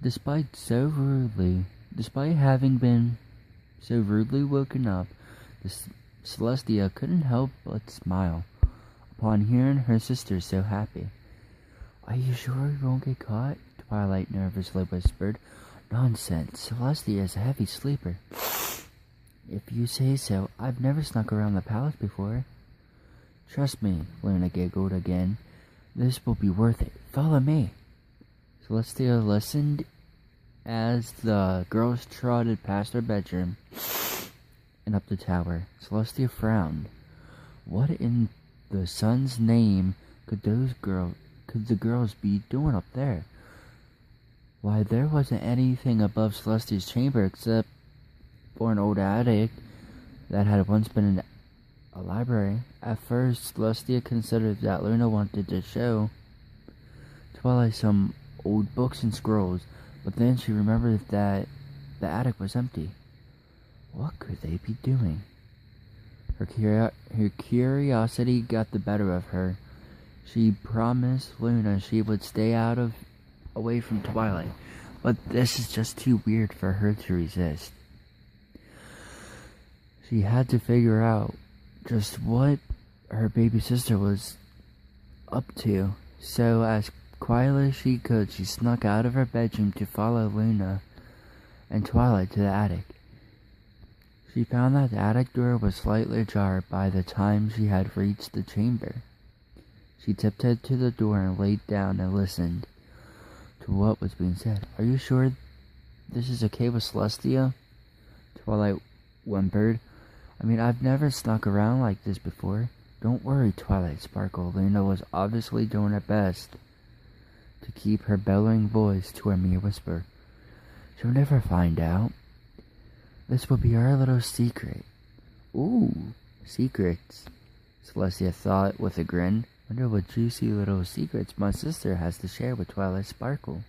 Despite having been so rudely woken up, Celestia couldn't help but smile upon hearing her sister so happy. "Are you sure you won't get caught?" Twilight nervously whispered. "Nonsense. Celestia is a heavy sleeper." "If you say so. I've never snuck around the palace before." "Trust me," Luna giggled again. "This will be worth it. Follow me." Celestia listened as the girls trotted past her bedroom and up the tower. Celestia frowned. What in the sun's name could the girls be doing up there? Why, there wasn't anything above Celestia's chamber except for an old attic that had once been a library. At first, Celestia considered that Luna wanted to show Twilight some old books and scrolls, but then she remembered that the attic was empty. What could they be doing? Her curiosity got the better of her. She promised Luna she would stay away from Twilight, but this is just too weird for her to resist. She had to figure out just what her baby sister was up to, so as quietly as she could, she snuck out of her bedroom to follow Luna and Twilight to the attic. She found that the attic door was slightly ajar by the time she had reached the chamber. She tiptoed to the door and laid down and listened to what was being said. "Are you sure this is okay with Celestia?" Twilight whimpered. "I mean, I've never snuck around like this before." "Don't worry," Twilight sparkled. Luna was obviously doing her best to keep her bellowing voice to a mere whisper. "She'll never find out. This will be our little secret." "Ooh, secrets," Celestia thought with a grin. "Wonder what juicy little secrets my sister has to share with Twilight Sparkle."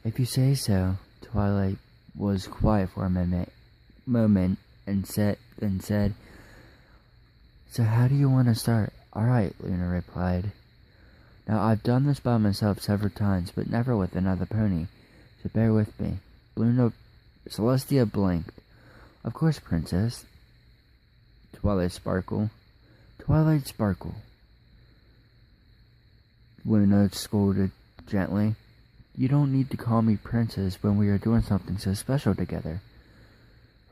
"If you say so." Twilight was quiet for a moment and then said, "So how do you want to start?" "Alright," Luna replied. "Now I've done this by myself several times, but never with another pony, so bear with me." Celestia blinked. "Of course, Princess." Twilight Sparkle. "Twilight Sparkle," Luna scolded gently. "You don't need to call me Princess when we are doing something so special together."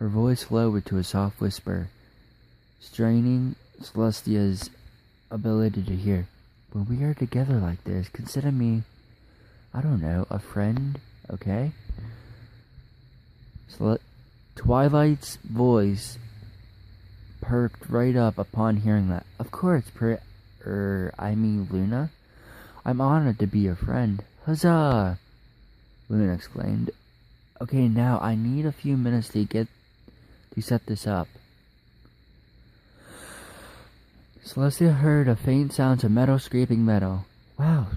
Her voice lowered to a soft whisper, straining Celestia's ability to hear. "When we are together like this, consider me, I don't know, a friend, okay?" Twilight's voice perked right up upon hearing that. "Of course, Luna. I'm honored to be your friend." "Huzzah!" Luna exclaimed. "Okay, now I need a few minutes to set this up." Celestia heard a faint sound of metal scraping metal. Wow,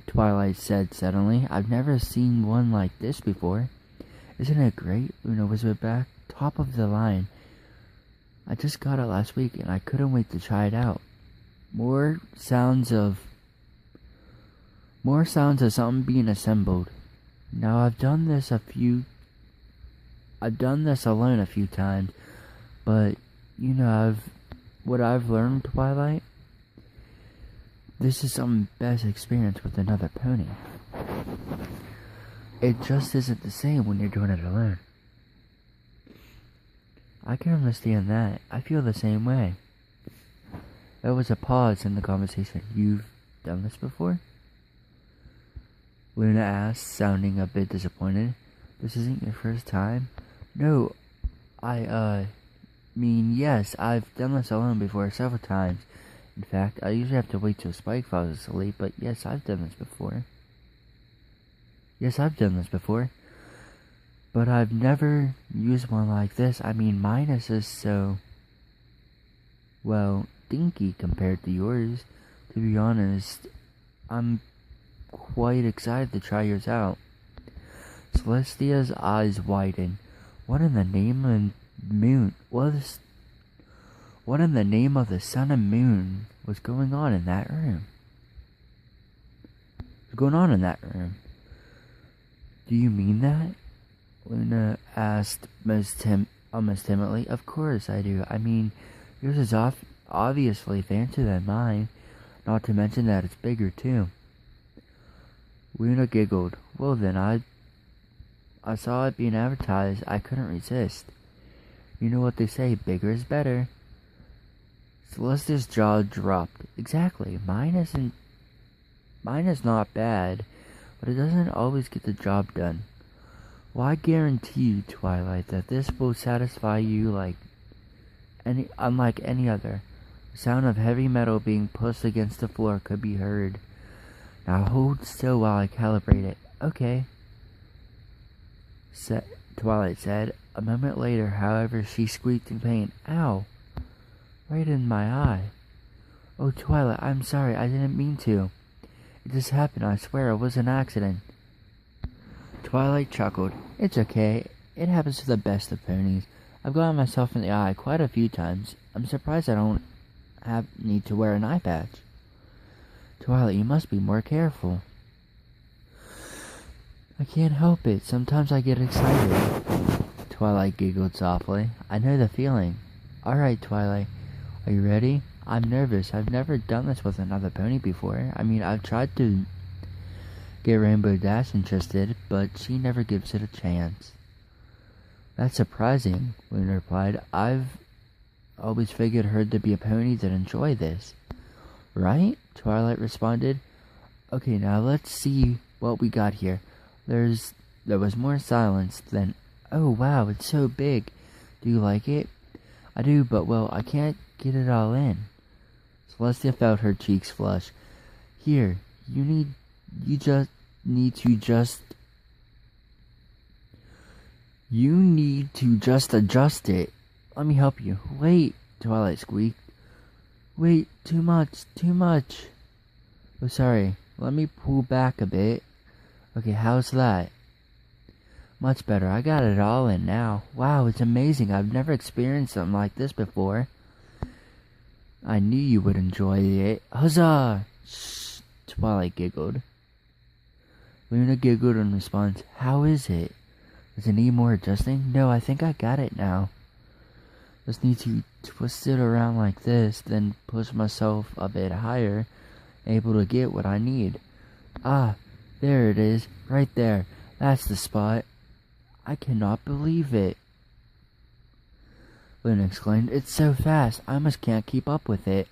Twilight said suddenly. "I've never seen one like this before." "Isn't it great?" Luna whispered back. "Top of the line. I just got it last week and I couldn't wait to try it out." More sounds of something being assembled. Now I've done this alone a few times, but what I've learned, Twilight, this is some best experience with another pony. It just isn't the same when you're doing it alone. "I can understand that. I feel the same way." There was a pause in the conversation. "You've done this before?" Luna asked, sounding a bit disappointed. "This isn't your first time?" "No, yes, I've done this alone before several times. In fact, I usually have to wait till Spike falls asleep, but yes, I've done this before." "But I've never used one like this. I mean, mine is just so, well, dinky compared to yours. To be honest, I'm quite excited to try yours out." Celestia's eyes widened. What in the name of the sun and moon was going on in that room? going on in that room. Do you mean that? Luna asked almost timidly. Of course I do. I mean, yours is obviously fancier than mine, not to mention that it's bigger too. Luna giggled. Well then, I saw it being advertised. I couldn't resist. You know what they say, bigger is better. Celestia's jaw dropped. Exactly. Mine is not bad, but it doesn't always get the job done. Well, I guarantee you, Twilight, that this will satisfy you unlike any other. The sound of heavy metal being pushed against the floor could be heard. Now hold still while I calibrate it. Okay. Twilight said. A moment later, however, she squeaked in pain. Ow! Right in my eye. Oh, Twilight, I'm sorry. I didn't mean to. It just happened. I swear it was an accident. Twilight chuckled. It's okay. It happens to the best of ponies. I've gotten myself in the eye quite a few times. I'm surprised I don't need to wear an eye patch. Twilight, you must be more careful. I can't help it. Sometimes I get excited. Twilight giggled softly. I know the feeling. Alright, Twilight. Are you ready? I'm nervous. I've never done this with another pony before. I mean, I've tried to get Rainbow Dash interested, but she never gives it a chance. That's surprising, Luna replied. I've always figured her to be a pony that enjoy this. Right? Twilight responded. Okay, now let's see what we got here. There was more silence, then, oh wow, it's so big. Do you like it? I do, but well, I can't get it all in. Celestia felt her cheeks flush. Here, you just need to adjust it. Let me help you. Wait, Twilight squeaked. Wait, too much. Oh, sorry. Let me pull back a bit. Okay, how's that? Much better. I got it all in now. Wow, it's amazing. I've never experienced something like this before. I knew you would enjoy it. Huzzah! Shh, Twilight giggled. Luna giggled in response. How is it? Does it need more adjusting? No, I think I got it now. Just need to twist it around like this, then push myself a bit higher, able to get what I need. Ah, there it is, right there. That's the spot. I cannot believe it. Luna exclaimed, it's so fast, I almost can't keep up with it.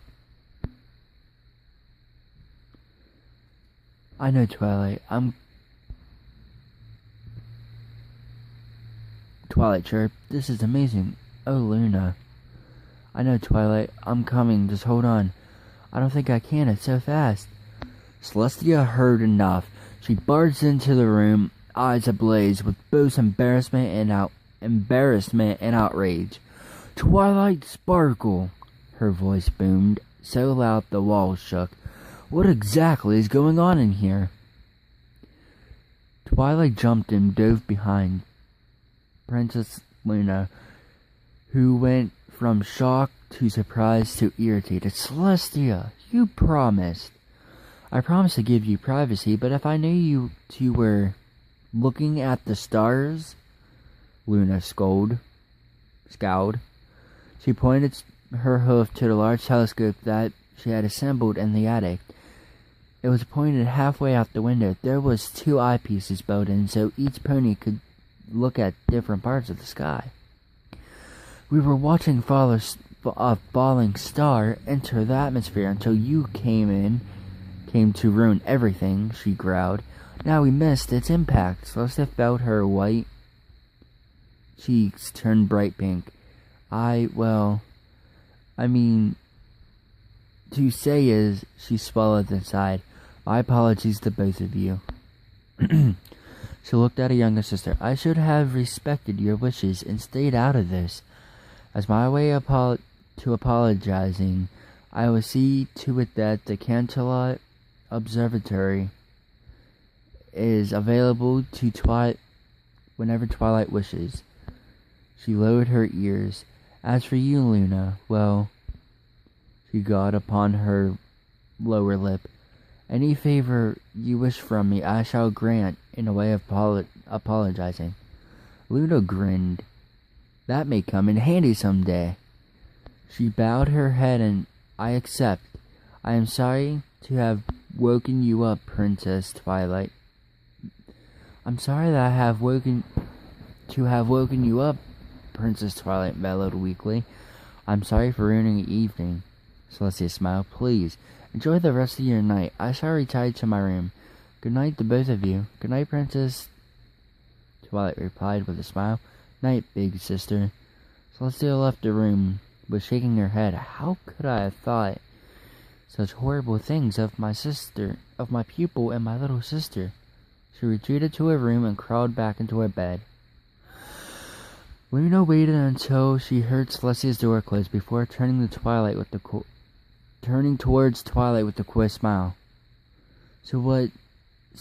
I know, Twilight, Twilight chirped, this is amazing. Oh, Luna. I know, Twilight, I'm coming, just hold on. I don't think I can, it's so fast. Celestia heard enough. She barged into the room, eyes ablaze with both embarrassment and outrage. Twilight Sparkle, her voice boomed, so loud the walls shook. What exactly is going on in here? Twilight jumped and dove behind Princess Luna, who went from shock to surprise to irritated. Celestia, you promised. I promised to give you privacy, but if I knew you two were looking at the stars, Luna scowled. She pointed her hoof to the large telescope that she had assembled in the attic. It was pointed halfway out the window. There was 2 eyepieces built in, so each pony could look at different parts of the sky. We were watching a falling star enter the atmosphere until you came to ruin everything, she growled. Now we missed its impact. Celestia felt her white cheeks turn bright pink. To say is, she swallowed and sighed. My apologies to both of you. She looked at her younger sister. I should have respected your wishes and stayed out of this. As my way to apologizing, I will see to it that the Canterlot Observatory is available to whenever Twilight wishes. She lowered her ears. As for you, Luna, well, she got upon her lower lip. Any favor you wish from me, I shall grant in a way of apologizing. Luna grinned. That may come in handy some day. She bowed her head and I accept. I am sorry to have woken you up, Princess Twilight. I'm sorry that I have woken you up, Princess Twilight bellowed weakly. I'm sorry for ruining your evening. Celestia smiled. Please, enjoy the rest of your night. I shall retire to my room. Good night to both of you. Good night, Princess. Twilight replied with a smile. Night, big sister. Celestia left the room, but shaking her head. How could I have thought such horrible things of my sister, of my pupil and my little sister? She retreated to her room and crawled back into her bed. Luna waited until she heard Celestia's door close before turning towards Twilight with a quick smile. So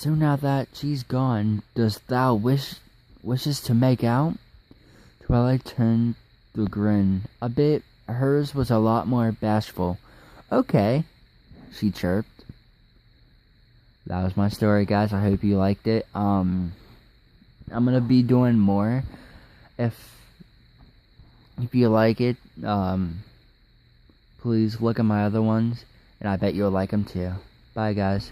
now that she's gone, dost thou wishes to make out? Twilight turned the grin a bit. Hers was a lot more bashful. Okay, she chirped. That was my story, guys. I hope you liked it. I'm gonna be doing more. If you like it, please look at my other ones, and I bet you'll like them too. Bye, guys.